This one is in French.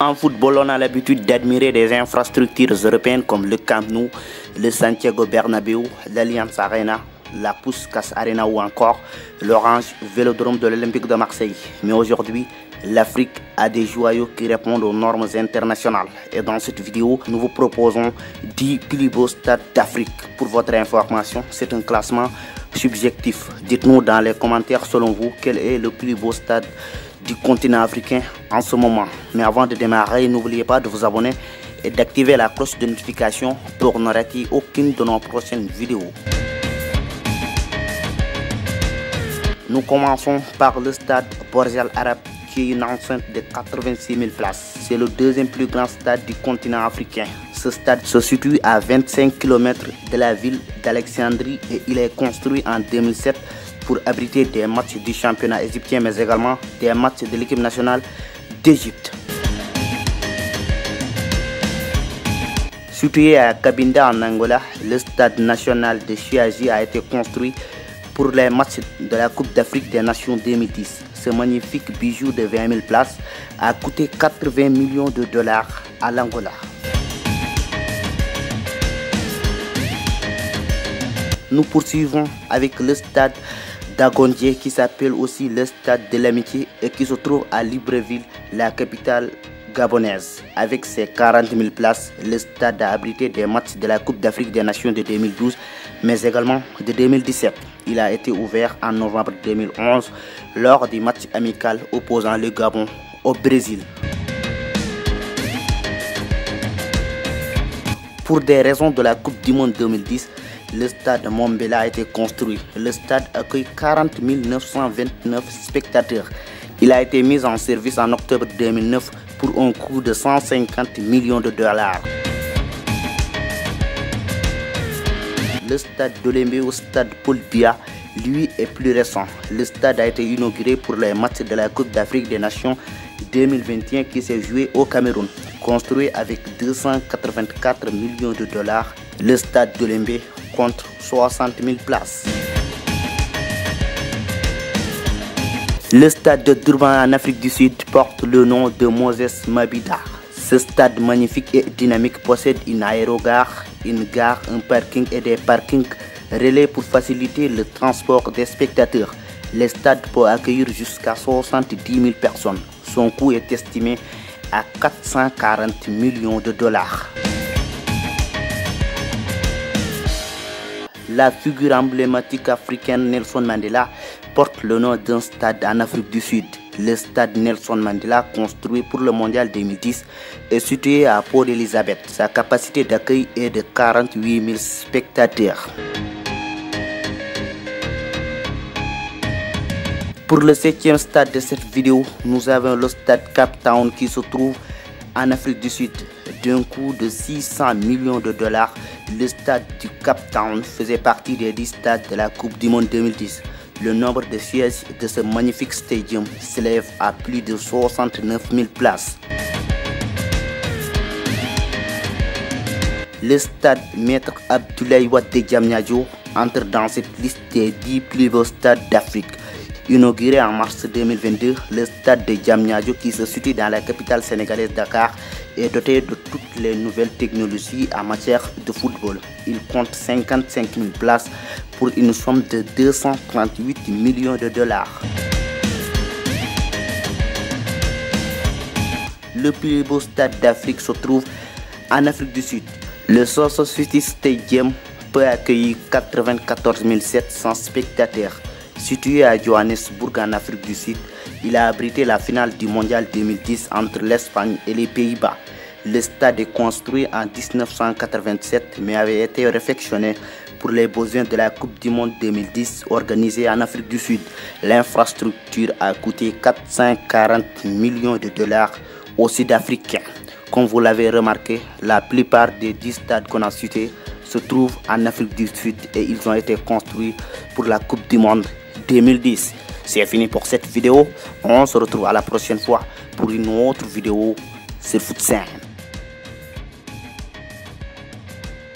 En football, on a l'habitude d'admirer des infrastructures européennes comme le Camp Nou, le Santiago Bernabéu, l'Allianz Arena, la Puskás Arena ou encore l'Orange Vélodrome de l'Olympique de Marseille. Mais aujourd'hui, l'Afrique a des joyaux qui répondent aux normes internationales. Et dans cette vidéo, nous vous proposons 10 plus beaux stades d'Afrique. Pour votre information, c'est un classement subjectif. Dites-nous dans les commentaires, selon vous, quel est le plus beau stade du continent africain en ce moment. Mais avant de démarrer, n'oubliez pas de vous abonner et d'activer la cloche de notification pour ne rater aucune de nos prochaines vidéos. Nous commençons par le stade Burj Al Arab, qui est une enceinte de 86 000 places. C'est le deuxième plus grand stade du continent africain. Ce stade se situe à 25 km de la ville d'Alexandrie et il est construit en 2007 pour abriter des matchs du championnat égyptien, mais également des matchs de l'équipe nationale d'Égypte. Situé à Cabinda en Angola, le stade national de Chiaji a été construit pour les matchs de la Coupe d'Afrique des Nations 2010. Ce magnifique bijou de 20 000 places a coûté 80 millions de dollars à l'Angola. Nous poursuivons avec le stade d'Agondié, qui s'appelle aussi le stade de l'amitié et qui se trouve à Libreville, la capitale gabonaise. Avec ses 40 000 places, le stade a abrité des matchs de la Coupe d'Afrique des Nations de 2012, mais également de 2017. Il a été ouvert en novembre 2011 lors du match amical opposant le Gabon au Brésil. Pour des raisons de la Coupe du Monde 2010, le stade Mombela a été construit. Le stade accueille 40 929 spectateurs. Il a été mis en service en octobre 2009 pour un coût de 150 millions de dollars. Le stade d'Olembe au stade Paul Biya, lui, est plus récent. Le stade a été inauguré pour les matchs de la Coupe d'Afrique des Nations 2021 qui s'est joué au Cameroun. Construit avec 284 millions de dollars, le stade d'Olembe compte 60 000 places. Le stade de Durban en Afrique du Sud porte le nom de Moses Mabhida. Ce stade magnifique et dynamique possède une aérogare, une gare, un parking et des parkings relais pour faciliter le transport des spectateurs. Le stade peut accueillir jusqu'à 70 000 personnes. Son coût est estimé à 440 millions de dollars. La figure emblématique africaine Nelson Mandela porte le nom d'un stade en Afrique du Sud. Le stade Nelson Mandela, construit pour le Mondial 2010, est situé à Port Elizabeth. Sa capacité d'accueil est de 48 000 spectateurs. Pour le 7e stade de cette vidéo, nous avons le stade Cape Town qui se trouve en Afrique du Sud. D'un coût de 600 millions de dollars, le stade du Cape Town faisait partie des 10 stades de la Coupe du Monde 2010. Le nombre de sièges de ce magnifique stadium s'élève à plus de 69 000 places. Le stade Maître Abdoulaye Wade de Diamniadio entre dans cette liste des 10 plus beaux stades d'Afrique. Inauguré en mars 2022, le stade de Diamniadio, qui se situe dans la capitale sénégalaise Dakar, est doté de toutes les nouvelles technologies en matière de football. Il compte 55 000 places pour une somme de 238 millions de dollars. Le plus beau stade d'Afrique se trouve en Afrique du Sud. Le Soso City Stadium peut accueillir 94 700 spectateurs. Situé à Johannesburg en Afrique du Sud, il a abrité la finale du Mondial 2010 entre l'Espagne et les Pays-Bas. Le stade est construit en 1987 mais avait été réfectionné pour les besoins de la Coupe du Monde 2010 organisée en Afrique du Sud. L'infrastructure a coûté 440 millions de dollars aux Sud-Africains. Comme vous l'avez remarqué, la plupart des 10 stades qu'on a cités se trouvent en Afrique du Sud et ils ont été construits pour la Coupe du Monde 2010. C'est fini pour cette vidéo. On se retrouve à la prochaine fois pour une autre vidéo sur Foot 5.